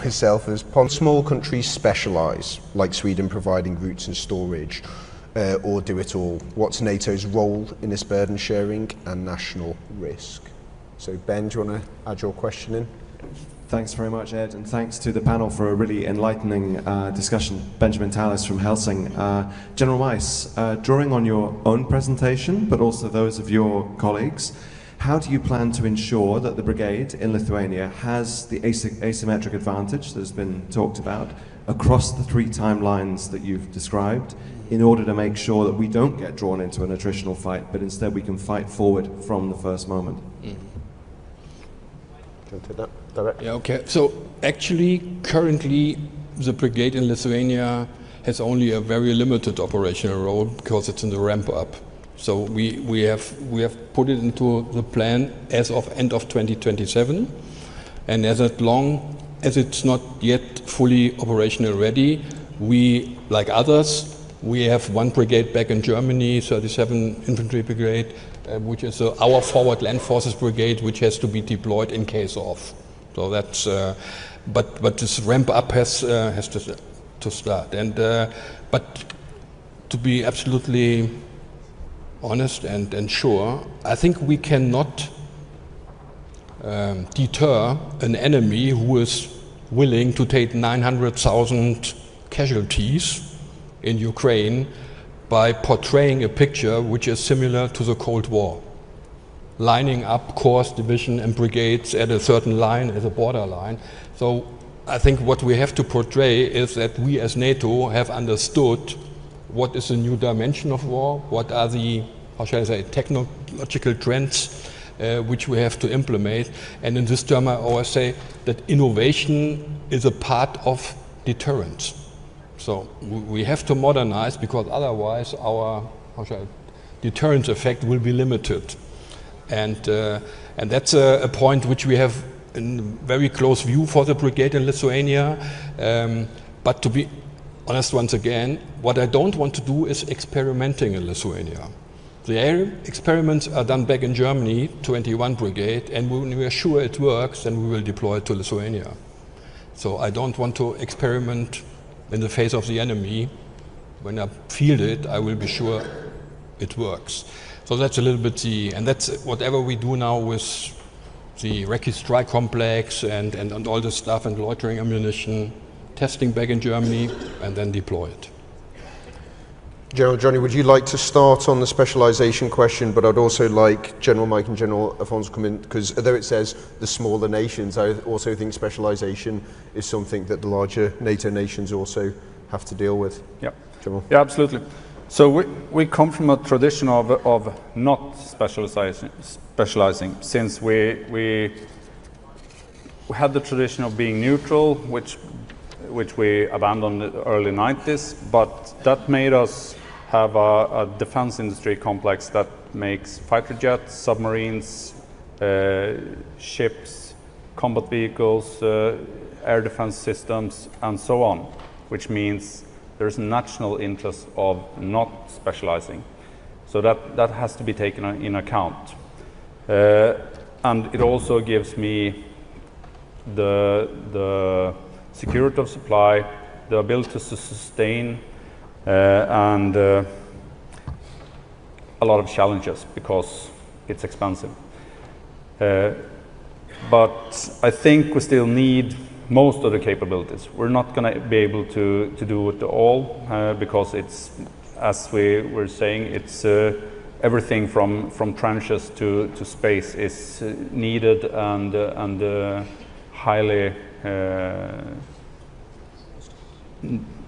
herself as small countries specialise, like Sweden providing routes and storage, or do it all? What's NATO's role in this burden sharing and national risk? So Ben, do you want to add your question in? Thanks very much, Ed, and thanks to the panel for a really enlightening discussion. Benjamin Tallis from Helsing. General Weiss, drawing on your own presentation, but also those of your colleagues, how do you plan to ensure that the brigade in Lithuania has the asymmetric advantage that has been talked about across the 3 timelines that you've described, in order to make sure that we don't get drawn into an attritional fight, but instead we can fight forward from the first moment? Do you want to take that directly? Yeah, okay. So actually, currently, the brigade in Lithuania has only a very limited operational role because it's in the ramp up. So we have put it into the plan as of end of 2027, and as long as it's not yet fully operational ready, we, like others, we have 1 brigade back in Germany, 37 Infantry Brigade, which is our Forward Land Forces Brigade, which has to be deployed in case of. So that's, but this ramp up has to start. And but to be absolutely honest and sure, I think we cannot deter an enemy who is willing to take 900,000 casualties in Ukraine by portraying a picture which is similar to the Cold War, lining up corps, division and brigades at a certain line, as a border line. So I think what we have to portray is that we as NATO have understood what is the new dimension of war, what are the, how shall I say, technological trends which we have to implement. And in this term I always say that innovation is a part of deterrence. So we have to modernize, because otherwise our deterrence effect will be limited. And that's a point which we have in very close view for the brigade in Lithuania. But to be honest, once again, what I don't want to do is experimenting in Lithuania. The air experiments are done back in Germany, 21 Brigade, and when we are sure it works, then we will deploy it to Lithuania. So I don't want to experiment in the face of the enemy. When I field it, I will be sure it works. So that's a little bit and that's whatever we do now with the Recce Strike Complex and all this stuff, and loitering ammunition, testing back in Germany, and then deploy it. General Johnny, would you like to start on the specialisation question? But I'd also like General Mike and General Afonso come in, because although it says the smaller nations, I also think specialisation is something that the larger NATO nations also have to deal with. Yeah, General. Yeah, absolutely. So we come from a tradition of not specializing, since we had the tradition of being neutral, which we abandoned in the early 90s, but that made us have a defense industry complex that makes fighter jets, submarines, ships, combat vehicles, air defense systems, and so on, which means there's a national interest of not specializing. So that has to be taken in account. And it also gives me the security of supply, the ability to sustain, and a lot of challenges because it's expensive. But I think we still need most of the capabilities. We're not going to be able to do it all because it's, as we were saying, it's everything from trenches to space is needed and highly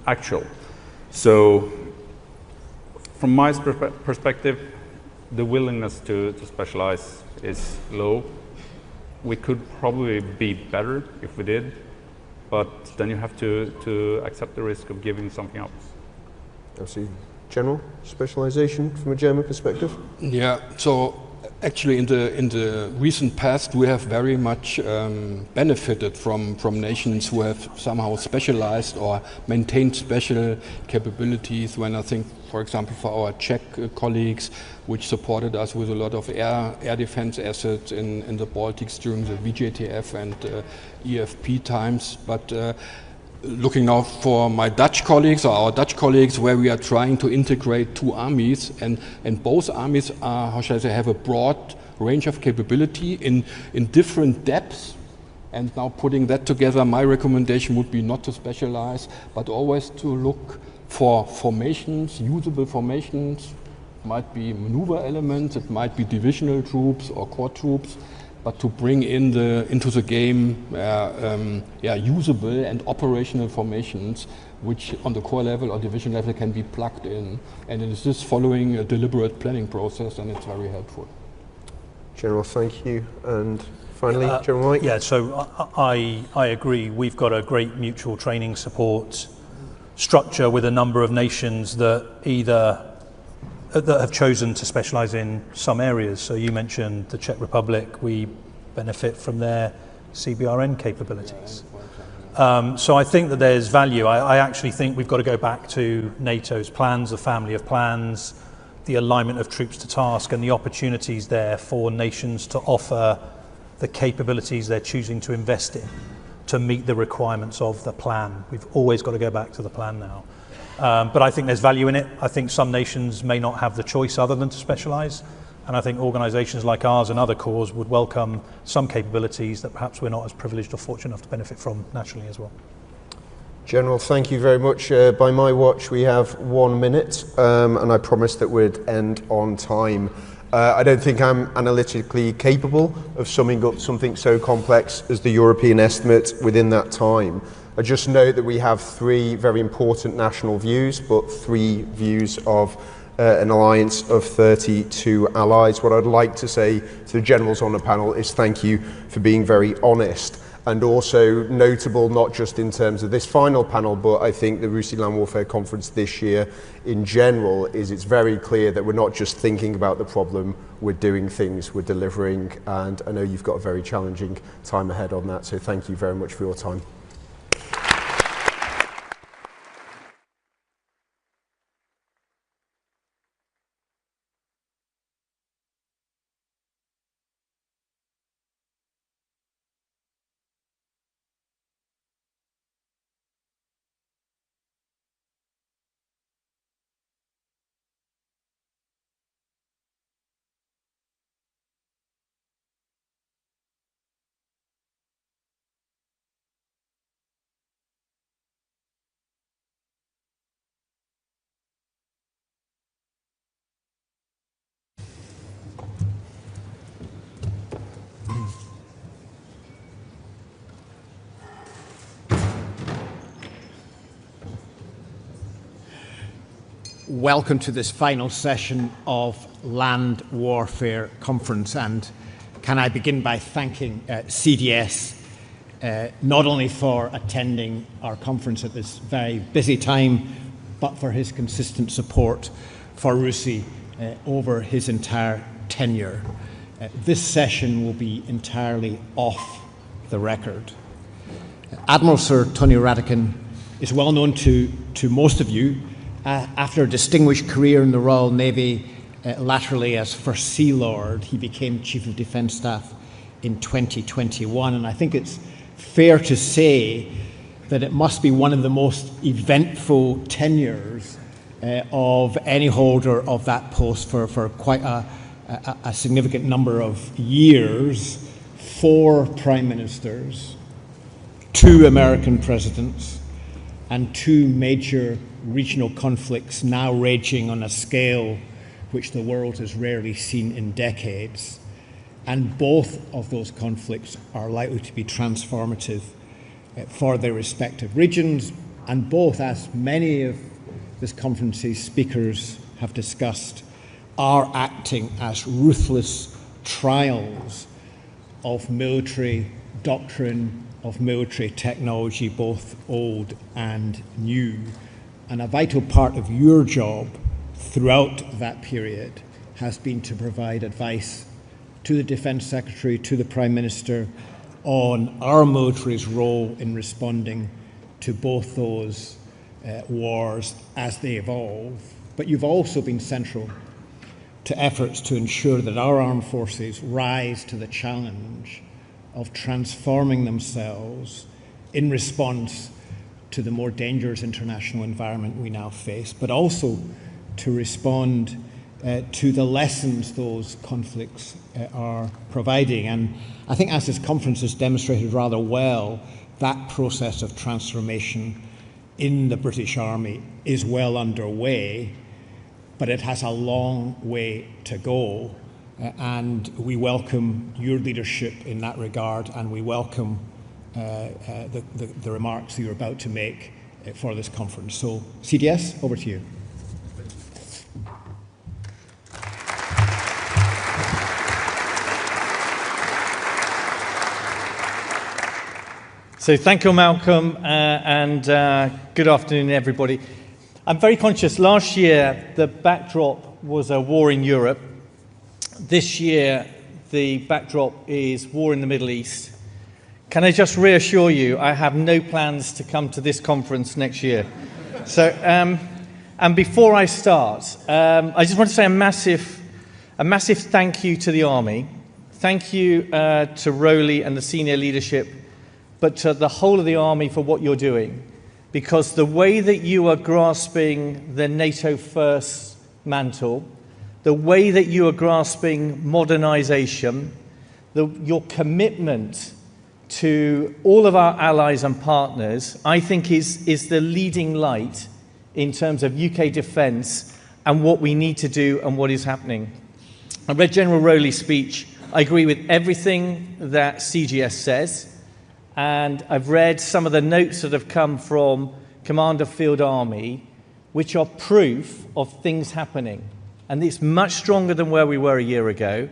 actual. So from my perspective, the willingness to specialize is low. We could probably be better if we did, but then you have to accept the risk of giving something up. I see. General, specialization from a German perspective? Yeah, so Actually, in the recent past, we have very much benefited from nations who have somehow specialized or maintained special capabilities. When I think, for example, for our Czech colleagues, which supported us with a lot of air defense assets in the Baltics during the VJTF and EFP times. But looking now for my Dutch colleagues or our Dutch colleagues, where we are trying to integrate two armies, and both armies are, how shall I say, have a broad range of capability in different depths. And now putting that together, my recommendation would be not to specialize, but always to look for formations, usable formations. Might be maneuver elements, it might be divisional troops or core troops, but to bring into the game usable and operational formations, which on the core level or division level can be plugged in. And it is this following a deliberate planning process, and it's very helpful. General, thank you. And finally, General Mike? Yeah, so I agree. We've got a great mutual training support structure with a number of nations that have chosen to specialize in some areas. So you mentioned the Czech Republic. We benefit from their CBRN capabilities. So I think that there's value. I actually think we've got to go back to NATO's plans, the family of plans, the alignment of troops to task, and the opportunities there for nations to offer the capabilities they're choosing to invest in to meet the requirements of the plan. We've always got to go back to the plan now. But I think there's value in it. I think some nations may not have the choice other than to specialise, and I think organisations like ours and other corps would welcome some capabilities that perhaps we're not as privileged or fortunate enough to benefit from nationally as well. General, thank you very much. By my watch, we have 1 minute, and I promised that we'd end on time. I don't think I'm analytically capable of summing up something so complex as the European estimate within that time. I just know that we have 3 very important national views, but 3 views of an alliance of 32 allies. What I'd like to say to the generals on the panel is thank you for being very honest, and also notable not just in terms of this final panel, but I think the RUSI Land Warfare Conference this year in general is it's very clear that we're not just thinking about the problem, we're doing things, we're delivering, and I know you've got a very challenging time ahead on that, so thank you very much for your time. Welcome to this final session of Land Warfare Conference, and can I begin by thanking CDS not only for attending our conference at this very busy time, but for his consistent support for RUSI over his entire tenure. This session will be entirely off the record. Admiral Sir Tony Radakin is well known to most of you. After a distinguished career in the Royal Navy, laterally as First Sea Lord, he became Chief of Defence Staff in 2021. And I think it's fair to say that it must be one of the most eventful tenures of any holder of that post for quite a significant number of years. 4 Prime Ministers, 2 American presidents, and 2 major regional conflicts now raging on a scale which the world has rarely seen in decades. And both of those conflicts are likely to be transformative for their respective regions, and both, as many of this conference's speakers have discussed, are acting as ruthless trials of military doctrine, of military technology, both old and new. And a vital part of your job throughout that period has been to provide advice to the Defence Secretary, to the Prime Minister, on our military's role in responding to both those wars as they evolve. But you've also been central to efforts to ensure that our armed forces rise to the challenge of transforming themselves in response to the more dangerous international environment we now face, but also to respond to the lessons those conflicts are providing. And I think, as this conference has demonstrated rather well, that process of transformation in the British Army is well underway, but it has a long way to go. And we welcome your leadership in that regard, and we welcome the remarks that you're about to make for this conference. So, CDS, over to you. So thank you, Malcolm, and good afternoon, everybody. I'm very conscious, last year the backdrop was a war in Europe. This year the backdrop is war in the Middle East. Can I just reassure you, I have no plans to come to this conference next year. So, and before I start, I just want to say a massive thank you to the Army. Thank you to Rowley and the senior leadership, but to the whole of the Army for what you're doing. Because the way that you are grasping the NATO first mantle, the way that you are grasping modernisation, your commitment to all of our allies and partners, I think is the leading light in terms of UK defence and what we need to do and what is happening. I read General Rowley's speech. I agree with everything that CGS says. And I've read some of the notes that have come from Commander Field Army, which are proof of things happening. And it's much stronger than where we were a year ago.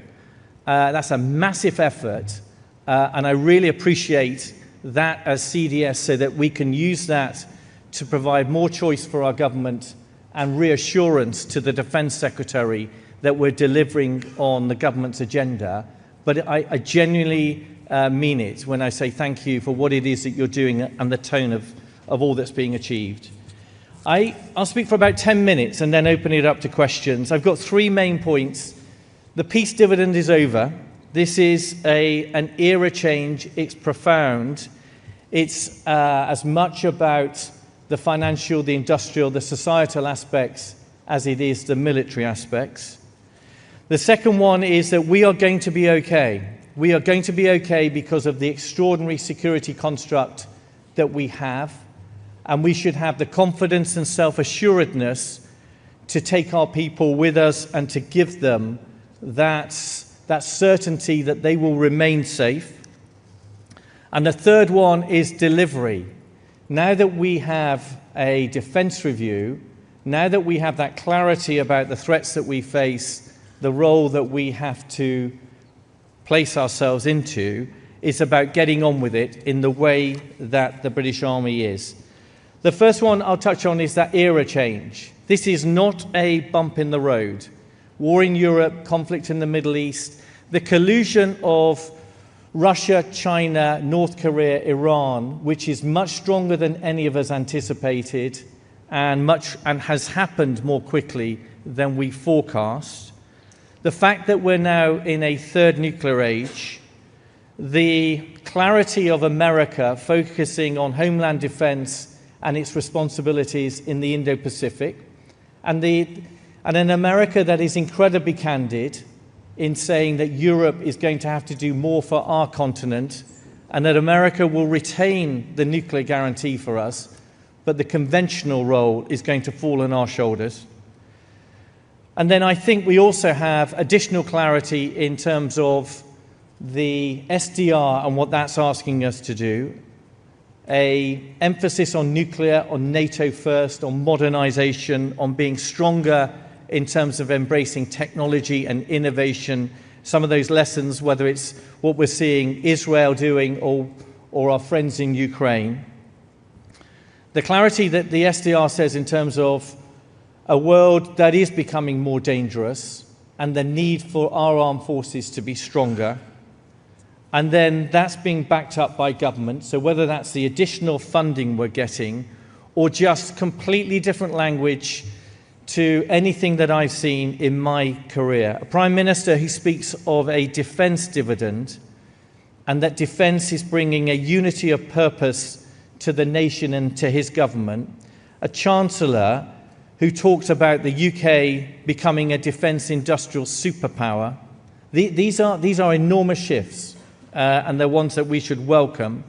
That's a massive effort. And I really appreciate that as CDS, so that we can use that to provide more choice for our government and reassurance to the Defence Secretary that we're delivering on the government's agenda. But I genuinely mean it when I say thank you for what it is that you're doing and the tone of all that's being achieved. I'll speak for about 10 minutes and then open it up to questions. I've got 3 main points. The peace dividend is over. This is an era change. It's profound. It's as much about the financial, the industrial, the societal aspects as it is the military aspects. The second one is that we are going to be okay. We are going to be okay because of the extraordinary security construct that we have, and we should have the confidence and self-assuredness to take our people with us and to give them that certainty that they will remain safe. And the third one is delivery. Now that we have a defence review, now that we have that clarity about the threats that we face, the role that we have to place ourselves into, is about getting on with it in the way that the British Army is. The first one I'll touch on is that era change. This is not a bump in the road. War in Europe, conflict in the Middle East, the collusion of Russia, China, North Korea, Iran, which is much stronger than any of us anticipated and has happened more quickly than we forecast. The fact that we're now in a third nuclear age, the clarity of America focusing on homeland defense and its responsibilities in the Indo-Pacific, and an America that is incredibly candid in saying that Europe is going to have to do more for our continent, and that America will retain the nuclear guarantee for us, but the conventional role is going to fall on our shoulders. And then I think we also have additional clarity in terms of the SDR and what that's asking us to do, an emphasis on nuclear, on NATO first, on modernisation, on being stronger in terms of embracing technology and innovation, some of those lessons, whether it's what we're seeing Israel doing or our friends in Ukraine. The clarity that the SDR says in terms of a world that is becoming more dangerous, and the need for our armed forces to be stronger. And then that's being backed up by government. So whether that's the additional funding we're getting or just completely different language to anything that I've seen in my career. A Prime Minister who speaks of a defence dividend, and that defence is bringing a unity of purpose to the nation and to his government. A Chancellor who talks about the UK becoming a defence industrial superpower. These are enormous shifts, and they're ones that we should welcome.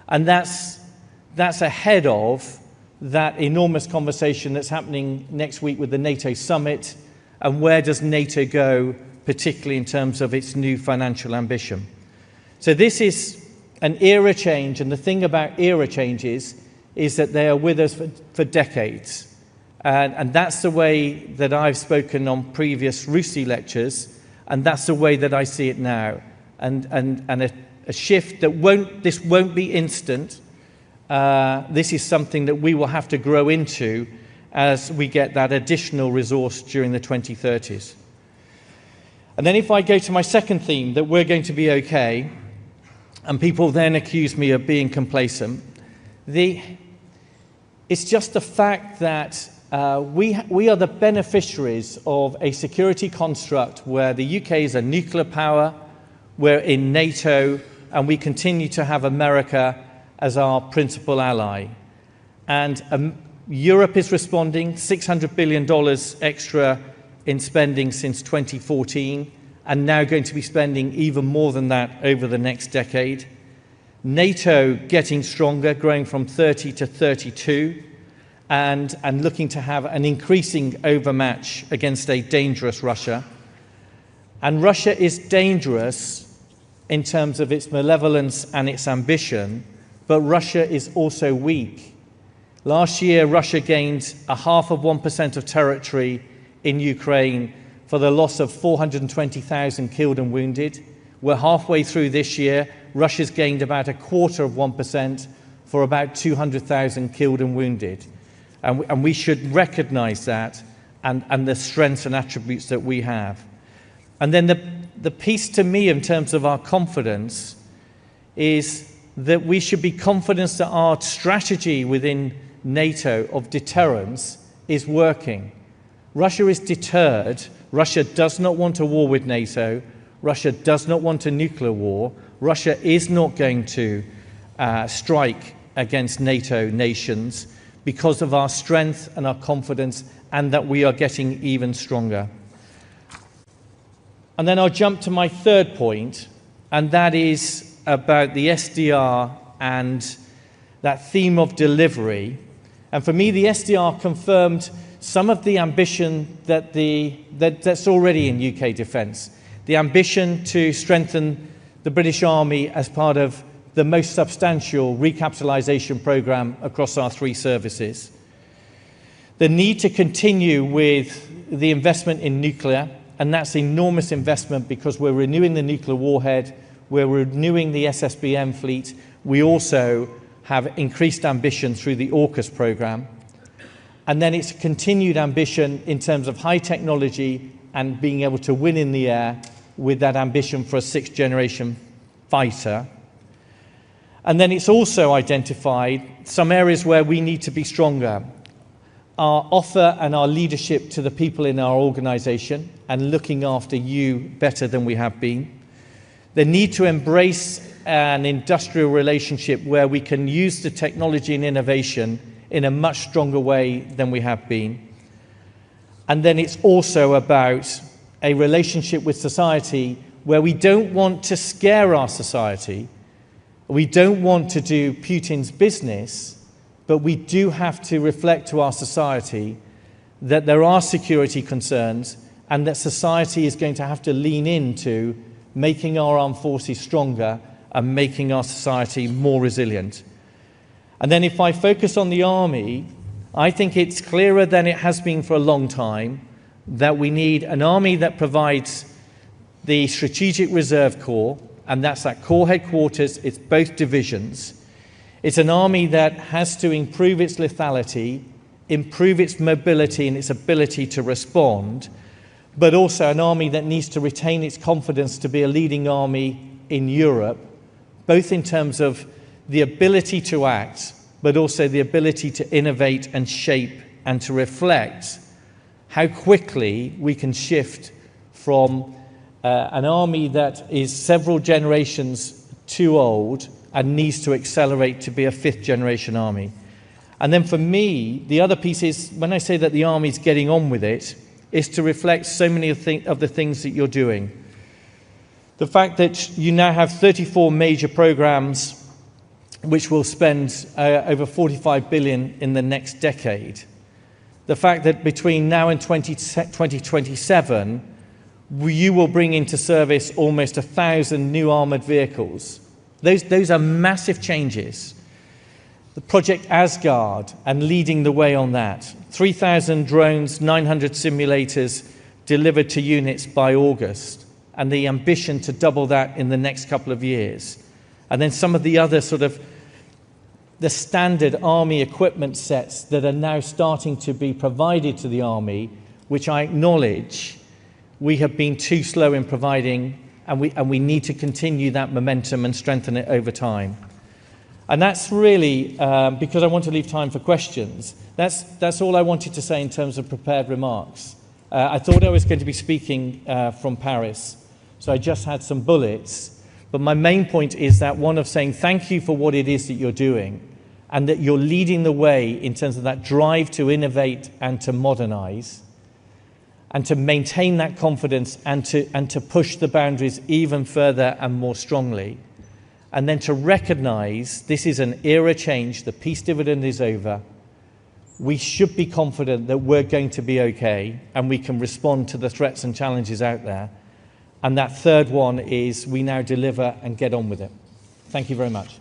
And that's ahead of that enormous conversation that's happening next week with the NATO summit, and where does NATO go, particularly in terms of its new financial ambition. So this is an era change, and the thing about era changes is that they are with us for decades. And that's the way that I've spoken on previous RUSI lectures, and that's the way that I see it now. And a shift that this won't be instant. This is something that we will have to grow into as we get that additional resource during the 2030s. And then if I go to my second theme, that we're going to be okay, and people then accuse me of being complacent, it's just the fact that we are the beneficiaries of a security construct where the UK is a nuclear power, we're in NATO, and we continue to have America as our principal ally. And Europe is responding, $600 billion extra in spending since 2014, and now going to be spending even more than that over the next decade. NATO getting stronger, growing from 30 to 32, and looking to have an increasing overmatch against a dangerous Russia. And Russia is dangerous in terms of its malevolence and its ambition, but Russia is also weak. Last year, Russia gained 0.5% of territory in Ukraine for the loss of 420,000 killed and wounded. We're halfway through this year. Russia's gained about 0.25% for about 200,000 killed and wounded. And we should recognize that and the strengths and attributes that we have. And then the piece to me in terms of our confidence is that we should be confident that our strategy within NATO of deterrence is working. Russia is deterred. Russia does not want a war with NATO. Russia does not want a nuclear war. Russia is not going to strike against NATO nations because of our strength and our confidence, and that we are getting even stronger. And then I'll jump to my third point, and that is about the SDR and that theme of delivery. And for me, the SDR confirmed some of the ambition that's already in UK defence. The ambition to strengthen the British Army as part of the most substantial recapitalisation programme across our three services. The need to continue with the investment in nuclear, and that's enormous investment because we're renewing the nuclear warhead, we're renewing the SSBM fleet, we also have increased ambition through the AUKUS programme. And then it's a continued ambition in terms of high technology and being able to win in the air with that ambition for a sixth-generation fighter. And then it's also identified some areas where we need to be stronger. Our offer and our leadership to the people in our organisation and looking after you better than we have been. The need to embrace an industrial relationship where we can use the technology and innovation in a much stronger way than we have been. And then it's also about a relationship with society where we don't want to scare our society. We don't want to do Putin's business, but we do have to reflect to our society that there are security concerns and that society is going to have to lean into making our armed forces stronger and making our society more resilient. And then if I focus on the army, I think it's clearer than it has been for a long time that we need an army that provides the Strategic Reserve Corps, and that's that core headquarters, it's both divisions. It's an army that has to improve its lethality, improve its mobility and its ability to respond, but also an army that needs to retain its confidence to be a leading army in Europe, both in terms of the ability to act, but also the ability to innovate and shape and to reflect how quickly we can shift from an army that is several generations too old and needs to accelerate to be a fifth-generation army. And then for me, the other piece is, when I say that the army's getting on with it, is to reflect so many of the things that you're doing. The fact that you now have 34 major programs which will spend over 45 billion in the next decade. The fact that between now and 2027, you will bring into service almost 1,000 new armoured vehicles. Those are massive changes. The Project Asgard and leading the way on that. 3,000 drones, 900 simulators delivered to units by August, and the ambition to double that in the next couple of years. And then some of the other sort of the standard army equipment sets that are now starting to be provided to the army, which I acknowledge we have been too slow in providing, and we need to continue that momentum and strengthen it over time. And that's really, because I want to leave time for questions, that's all I wanted to say in terms of prepared remarks. I thought I was going to be speaking from Paris, so I just had some bullets. But my main point is that one of saying thank you for what it is that you're doing, and that you're leading the way in terms of that drive to innovate and to modernize, and to maintain that confidence and to push the boundaries even further and more strongly. And then to recognize this is an era change, the peace dividend is over. We should be confident that we're going to be okay and we can respond to the threats and challenges out there. And that third one is we now deliver and get on with it. Thank you very much.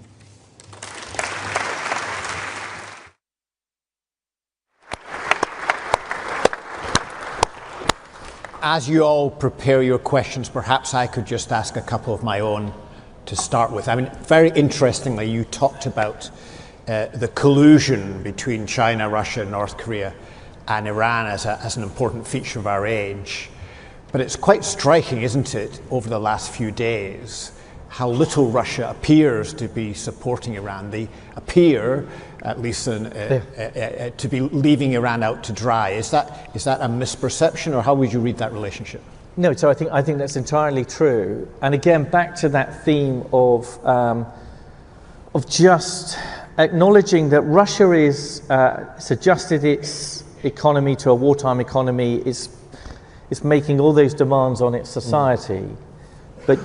As you all prepare your questions, perhaps I could just ask a couple of my own to start with. I mean, very interestingly, you talked about the collusion between China, Russia, North Korea, and Iran as an important feature of our age. But it's quite striking, isn't it, over the last few days, how little Russia appears to be supporting Iran. They appear, at least to be leaving Iran out to dry. Is that a misperception, or how would you read that relationship? No, so I think that's entirely true. And again, back to that theme of just acknowledging that Russia it's adjusted its economy to a wartime economy. It's making all those demands on its society. But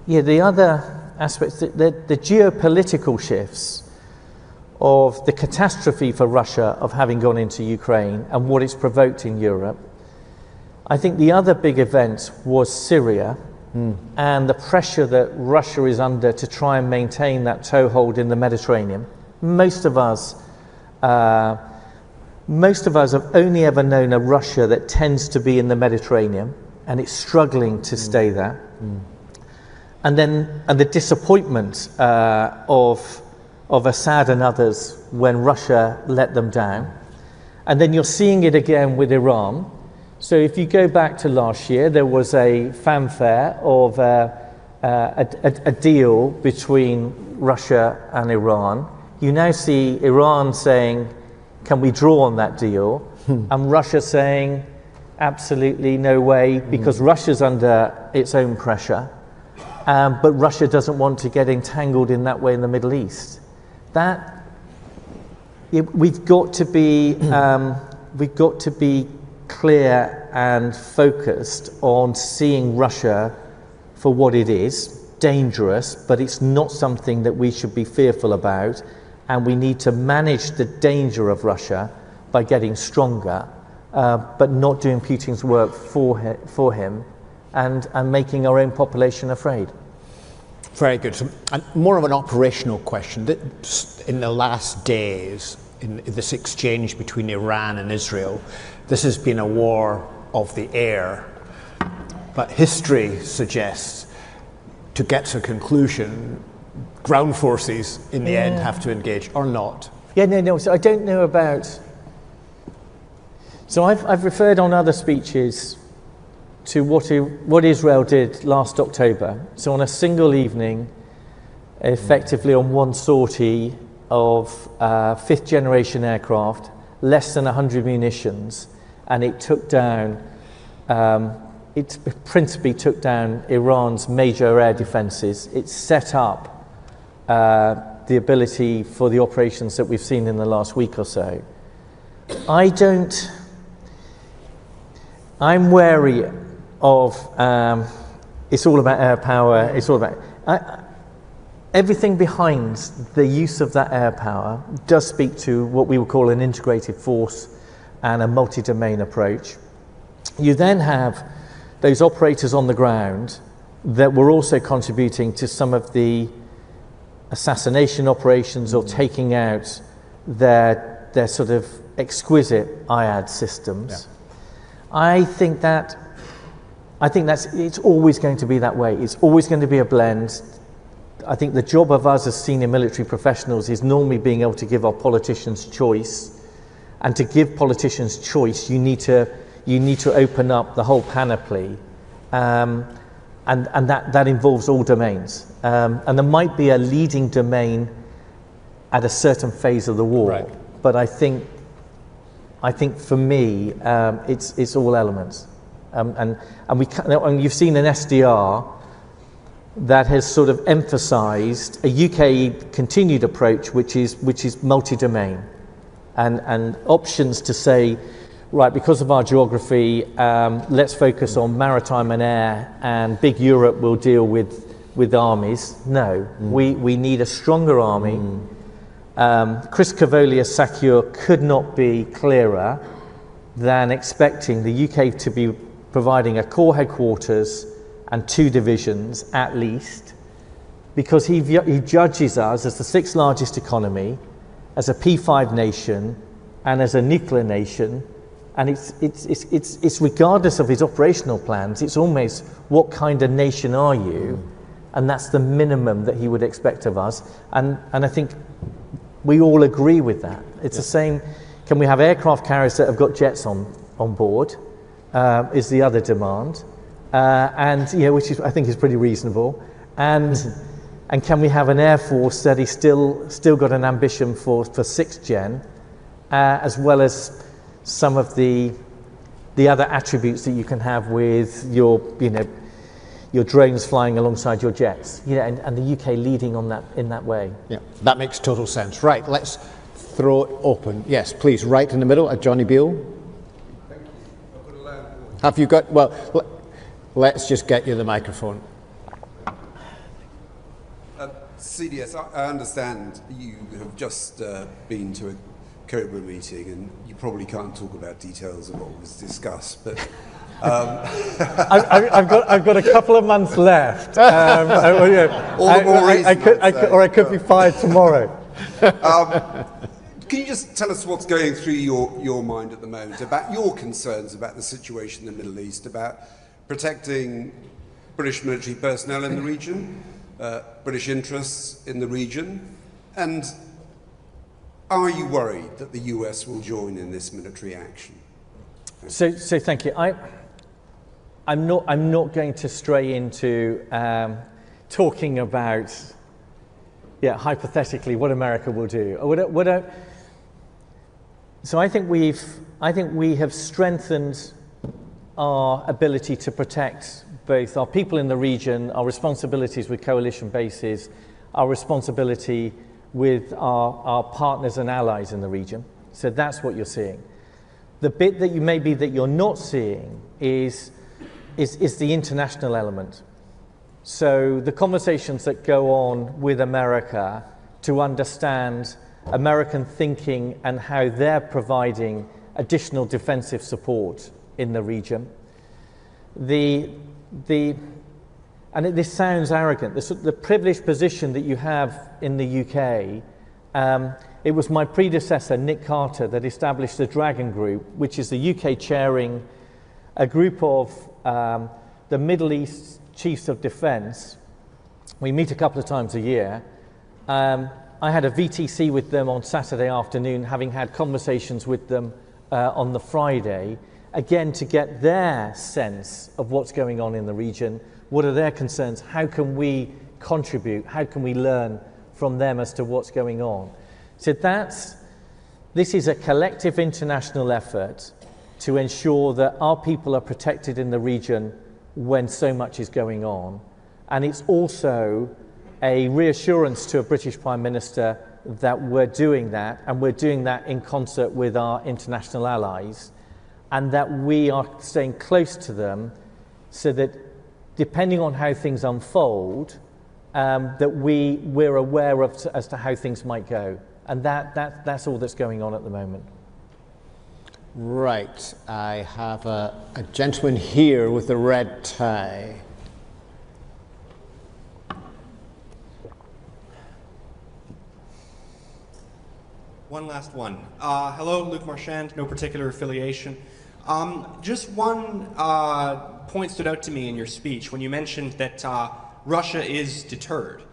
yeah, the other aspects, the geopolitical shifts of the catastrophe for Russia of having gone into Ukraine and what it's provoked in Europe. I think the other big event was Syria and the pressure that Russia is under to try and maintain that toehold in the Mediterranean. Most of us have only ever known a Russia that tends to be in the Mediterranean, and it's struggling to stay there. And the disappointment of Assad and others when Russia let them down. And then you're seeing it again with Iran. So if you go back to last year, there was a fanfare of a deal between Russia and Iran. You now see Iran saying, can we draw on that deal? And Russia saying, absolutely no way, because Russia's under its own pressure. But Russia doesn't want to get entangled in that way in the Middle East. We've got to be clear and focused on seeing Russia for what it is, dangerous, but it's not something that we should be fearful about, and we need to manage the danger of Russia by getting stronger, but not doing Putin's work for him and making our own population afraid. Very good. So, and more of an operational question. In the last days, in this exchange between Iran and Israel, this has been a war of the air. But history suggests, to get to a conclusion, ground forces in the end have to engage, or not. Yeah, no. So I don't know about. So I've referred on other speeches to what Israel did last October. So on a single evening, effectively on one sortie of fifth generation aircraft, less than 100 munitions, and it took down, it principally took down Iran's major air defenses. It set up the ability for the operations that we've seen in the last week or so. I'm wary of, it's all about air power, it's all about, everything behind the use of that air power does speak to what we would call an integrated force and a multi-domain approach. You then have those operators on the ground that were also contributing to some of the assassination operations or taking out their sort of exquisite IAD systems. Yeah. I think that's, it's always going to be that way. It's always going to be a blend. I think the job of us as senior military professionals is normally being able to give our politicians choice. And to give politicians choice, you need to open up the whole panoply. And that involves all domains. And there might be a leading domain at a certain phase of the war. Right. But I think for me, it's all elements. And you've seen an SDR that has sort of emphasised a UK continued approach, which is multi-domain, and options to say, right, because of our geography, let's focus on maritime and air, and big Europe will deal with armies. No, we need a stronger army. Chris Cavolier Sakur could not be clearer than expecting the UK to be providing a core headquarters and 2 divisions at least, because he judges us as the 6th largest economy, as a P5 nation, and as a nuclear nation. And it's regardless of his operational plans, it's almost what kind of nation are you? And that's the minimum that he would expect of us. And I think we all agree with that. It's the same. Can we have aircraft carriers that have got jets on board? Is the other demand, and which is, I think, is pretty reasonable. And can we have an air force that is still got an ambition for 6th gen, as well as some of the other attributes that you can have with your drones flying alongside your jets, and the UK leading on that in that way. Yeah, that makes total sense. Right, let's throw it open. Yes, please, right in the middle, at Johnny Beale. Have you got, well, let's just get you the microphone. CDS, I understand you have just been to a Cobra meeting, and you probably can't talk about details of what was discussed, but I've got a couple of months left. All the more reason. Or I could be fired tomorrow. Can you just tell us what's going through your mind at the moment about your concerns about the situation in the Middle East, about protecting British military personnel in the region, British interests in the region, and are you worried that the US will join in this military action? So thank you. I'm not going to stray into talking about hypothetically what America will do. So I think we have strengthened our ability to protect both our people in the region, our responsibilities with coalition bases, our responsibility with our partners and allies in the region. So that's what you're seeing. The bit that you're not seeing is the international element. So the conversations that go on with America to understand American thinking and how they're providing additional defensive support in the region. This sounds arrogant. The privileged position that you have in the UK, it was my predecessor, Nick Carter, that established the Dragon Group, which is the UK chairing a group of the Middle East chiefs of defense. We meet a couple of times a year. I had a VTC with them on Saturday afternoon, having had conversations with them on the Friday, again, to get their sense of what's going on in the region. What are their concerns? How can we contribute? How can we learn from them as to what's going on? So this is a collective international effort to ensure that our people are protected in the region when so much is going on. And it's also a reassurance to a British Prime Minister that we're doing that, and we're doing that in concert with our international allies, and that we are staying close to them so that depending on how things unfold, that we're aware of as to how things might go. And that's all that's going on at the moment. Right. I have a gentleman here with a red tie. One last one. Hello, Luc Marchand, no particular affiliation. Just one point stood out to me in your speech when you mentioned that Russia is deterred.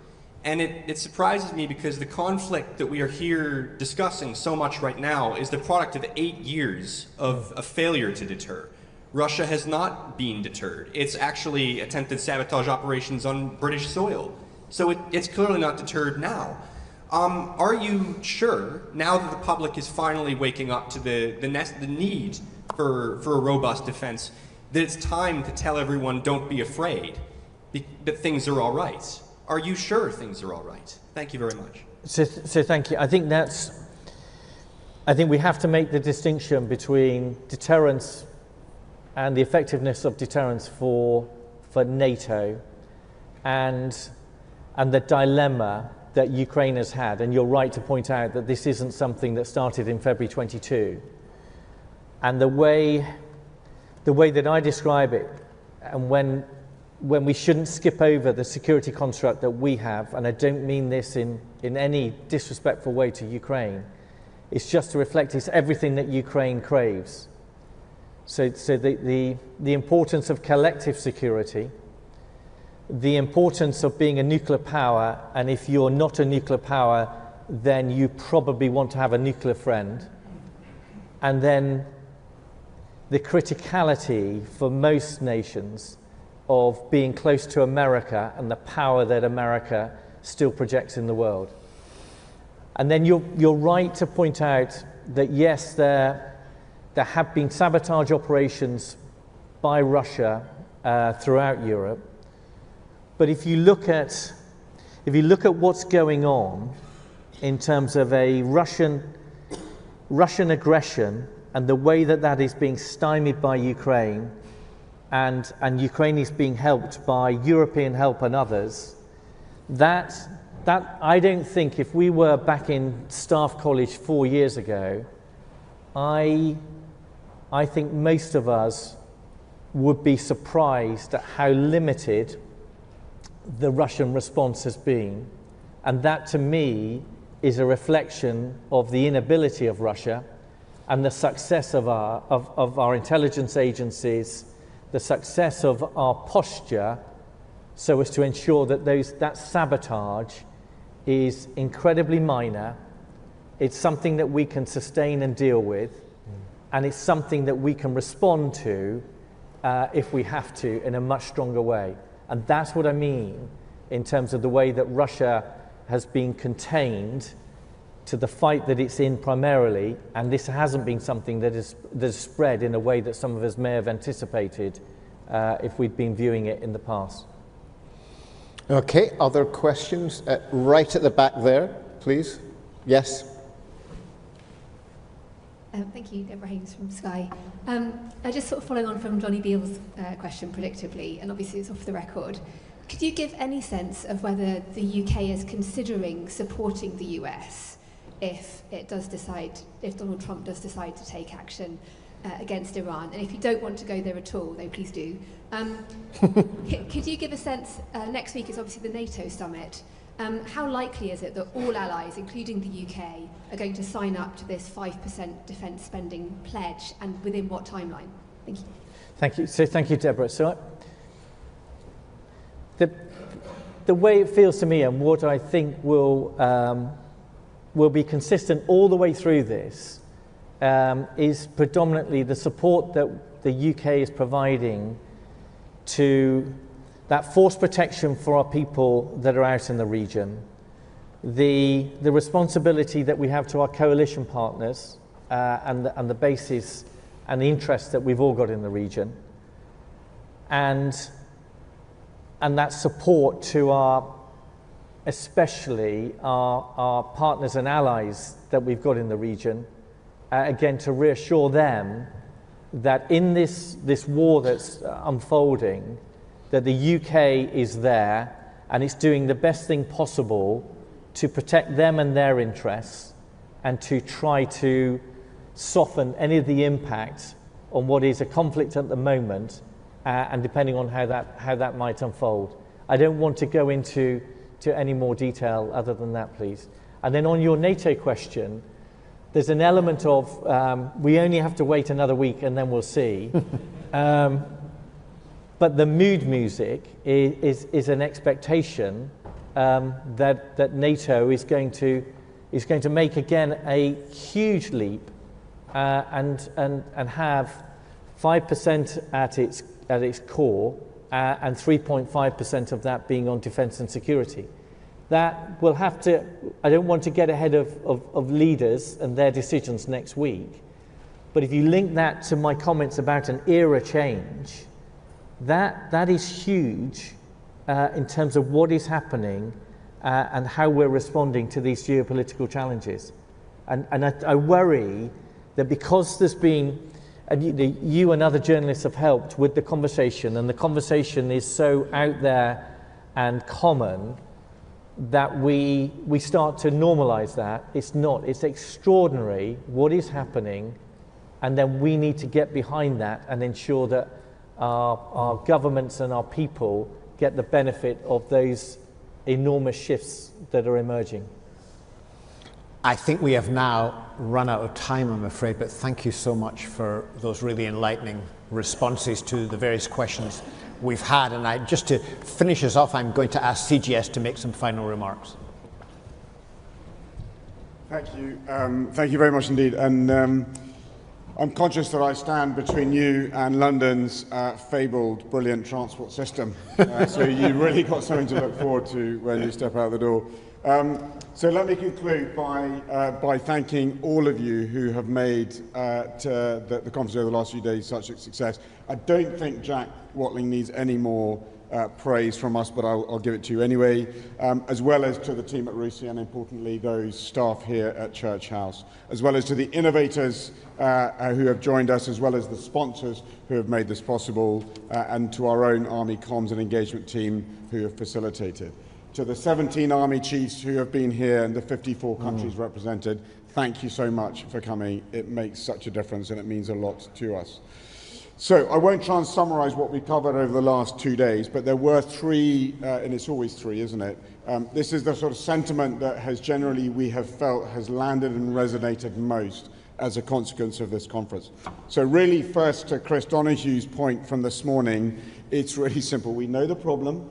And it surprises me because the conflict that we are here discussing so much right now is the product of 8 years of a failure to deter. Russia has not been deterred. It's actually attempted sabotage operations on British soil. So it's clearly not deterred now. Are you sure, now that the public is finally waking up to the need for a robust defense, that it's time to tell everyone don't be afraid, that things are all right? Are you sure things are all right? Thank you very much. So thank you. I think we have to make the distinction between deterrence and the effectiveness of deterrence for NATO and the dilemma that Ukraine has had. And you're right to point out that this isn't something that started in February 22. And the way that I describe it, and when we shouldn't skip over the security construct that we have, and I don't mean this in any disrespectful way to Ukraine, it's just to reflect it's everything that Ukraine craves. So the importance of collective security, the importance of being a nuclear power, and if you're not a nuclear power, then you probably want to have a nuclear friend, and then the criticality for most nations of being close to America and the power that America still projects in the world. And then you're right to point out that yes, there have been sabotage operations by Russia throughout Europe. But if you look at what's going on in terms of a Russian aggression and the way that is being stymied by Ukraine, and Ukraine is being helped by European help and others, that I don't think, if we were back in Staff College 4 years ago, I think most of us would be surprised at how limited the Russian response has been. And that, to me, is a reflection of the inability of Russia and the success of our intelligence agencies, the success of our posture, so as to ensure that that sabotage is incredibly minor. It's something that we can sustain and deal with, and it's something that we can respond to if we have to in a much stronger way. And that's what I mean in terms of the way that Russia has been contained to the fight that it's in primarily, and this hasn't been something that is spread in a way that some of us may have anticipated if we'd been viewing it in the past. Okay, other questions? Right at the back there, please. Yes. Thank you, Deborah Haynes from Sky. Just sort of following on from Johnny Beale's question, predictably, and obviously it's off the record, could you give any sense of whether the UK is considering supporting the US if Donald Trump does decide to take action against Iran? And if you don't want to go there at all, though please do, could you give a sense, next week is obviously the NATO summit, how likely is it that all allies, including the UK, are going to sign up to this 5% defence spending pledge, and within what timeline? Thank you. Thank you. So thank you, Deborah. So the way it feels to me, and what I think will be consistent all the way through this, is predominantly the support that the UK is providing to that force protection for our people that are out in the region, the responsibility that we have to our coalition partners and the bases and the interests that we've all got in the region, and that support to especially our partners and allies that we've got in the region, again, to reassure them that in this war that's unfolding, that the UK is there and it's doing the best thing possible to protect them and their interests and to try to soften any of the impact on what is a conflict at the moment, and depending on how that might unfold. I don't want to go into any more detail other than that, please. And then on your NATO question, there's an element of we only have to wait another week and then we'll see. But the mood music is an expectation that NATO is going to make again a huge leap and have 5% at its core and 3.5% of that being on defence and security. That will have to. I don't want to get ahead of leaders and their decisions next week, but if you link that to my comments about an era change, that is huge in terms of what is happening and how we're responding to these geopolitical challenges. And I worry that because there's been, and you and other journalists have helped with the conversation, and the conversation is so out there and common, that we start to normalize that. It's not. It's extraordinary what is happening, and then we need to get behind that and ensure that our governments and our people get the benefit of those enormous shifts that are emerging. I think we have now run out of time, I'm afraid, but thank you so much for those really enlightening responses to the various questions we've had. And just to finish us off, I'm going to ask CGS to make some final remarks. Thank you. Thank you very much indeed. And I'm conscious that I stand between you and London's fabled, brilliant transport system. So you really got something to look forward to when you step out the door. So let me conclude by thanking all of you who have made the conference over the last few days such a success. I don't think Jack Watling needs any more praise from us, but I'll give it to you anyway, as well as to the team at RUSI, and importantly those staff here at Church House, as well as to the innovators who have joined us, as well as the sponsors who have made this possible, and to our own Army Comms and Engagement team who have facilitated. To the 17 Army Chiefs who have been here and the 54 countries represented, thank you so much for coming. It makes such a difference and it means a lot to us. So I won't try and summarise what we covered over the last 2 days, but there were three, and it's always three, isn't it? This is the sort of sentiment that has generally, we have felt, has landed and resonated most as a consequence of this conference. So really, first to Chris Donohue's point from this morning, it's really simple. We know the problem.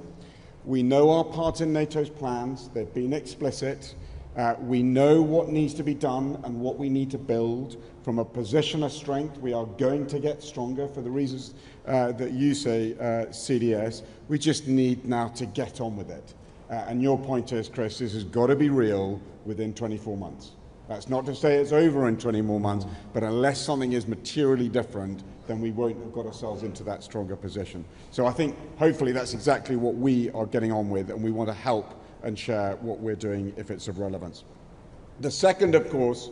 We know our part in NATO's plans. They've been explicit. We know what needs to be done and what we need to build. From a position of strength, we are going to get stronger for the reasons that you say, CDS. We just need now to get on with it. And your point is, Chris, this has got to be real within 24 months. That's not to say it's over in 20 more months, but unless something is materially different, then we won't have got ourselves into that stronger position. So I think hopefully that's exactly what we are getting on with, and we want to help and share what we're doing if it's of relevance. The second, of course,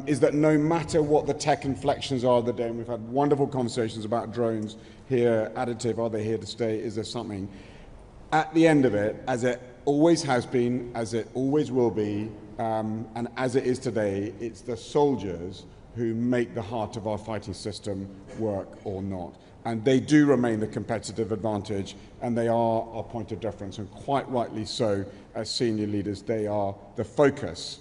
is that no matter what the tech inflections are of the day, and we've had wonderful conversations about drones here, additive, are they here to stay, is there something? At the end of it, as it always has been, as it always will be, and as it is today, it's the soldiers who make the heart of our fighting system work or not. And they do remain the competitive advantage, and they are our point of difference, and quite rightly so, as senior leaders, they are the focus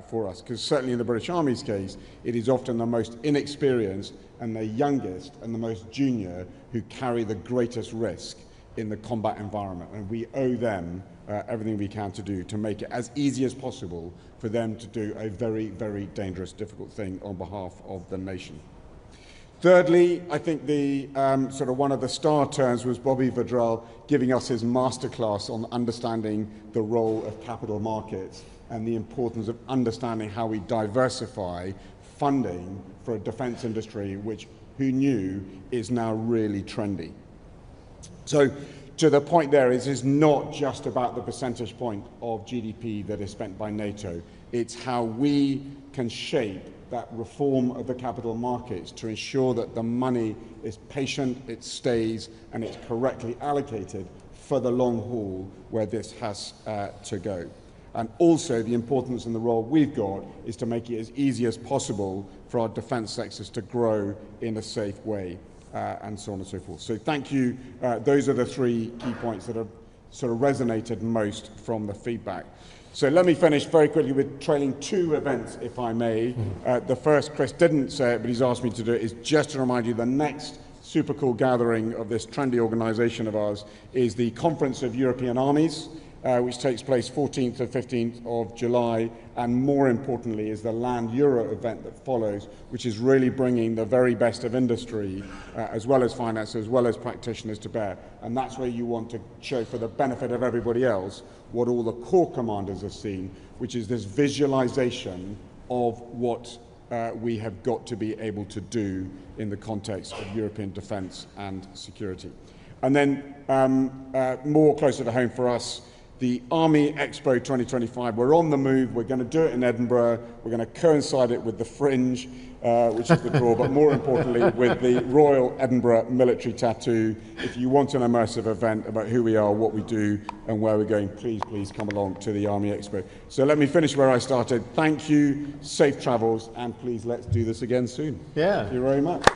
for us. Because certainly in the British Army's case, it is often the most inexperienced and the youngest and the most junior who carry the greatest risk in the combat environment, and we owe them everything we can to do to make it as easy as possible for them to do a very, very dangerous, difficult thing on behalf of the nation. Thirdly, I think the sort of one of the star turns was Bobby Vedral giving us his masterclass on understanding the role of capital markets and the importance of understanding how we diversify funding for a defense industry which, who knew, is now really trendy. So to the point there, it is not just about the percentage point of GDP that is spent by NATO. It's how we can shape that reform of the capital markets to ensure that the money is patient, it stays, and it's correctly allocated for the long haul where this has to go. And also the importance and the role we've got is to make it as easy as possible for our defence sectors to grow in a safe way. And so on and so forth. So thank you. Those are the three key points that have sort of resonated most from the feedback. So let me finish very quickly with trailing two events, if I may. The first, Chris didn't say it, but he's asked me to do it, is just to remind you the next super cool gathering of this trendy organisation of ours is the Conference of European Armies, which takes place 14th to 15th of July, and more importantly is the Land Euro event that follows, which is really bringing the very best of industry, as well as finance, as well as practitioners to bear. And that's where you want to show, for the benefit of everybody else, what all the core commanders have seen, which is this visualization of what we have got to be able to do in the context of European defence and security. And then more closer to home for us, the Army Expo 2025. We're on the move. We're going to do it in Edinburgh. We're going to coincide it with the Fringe, which is the draw, but more importantly with the Royal Edinburgh Military Tattoo. If you want an immersive event about who we are, what we do, and where we're going, please come along to the Army Expo. So let me finish where I started. Thank you, safe travels, and please let's do this again soon. Yeah. Thank you very much.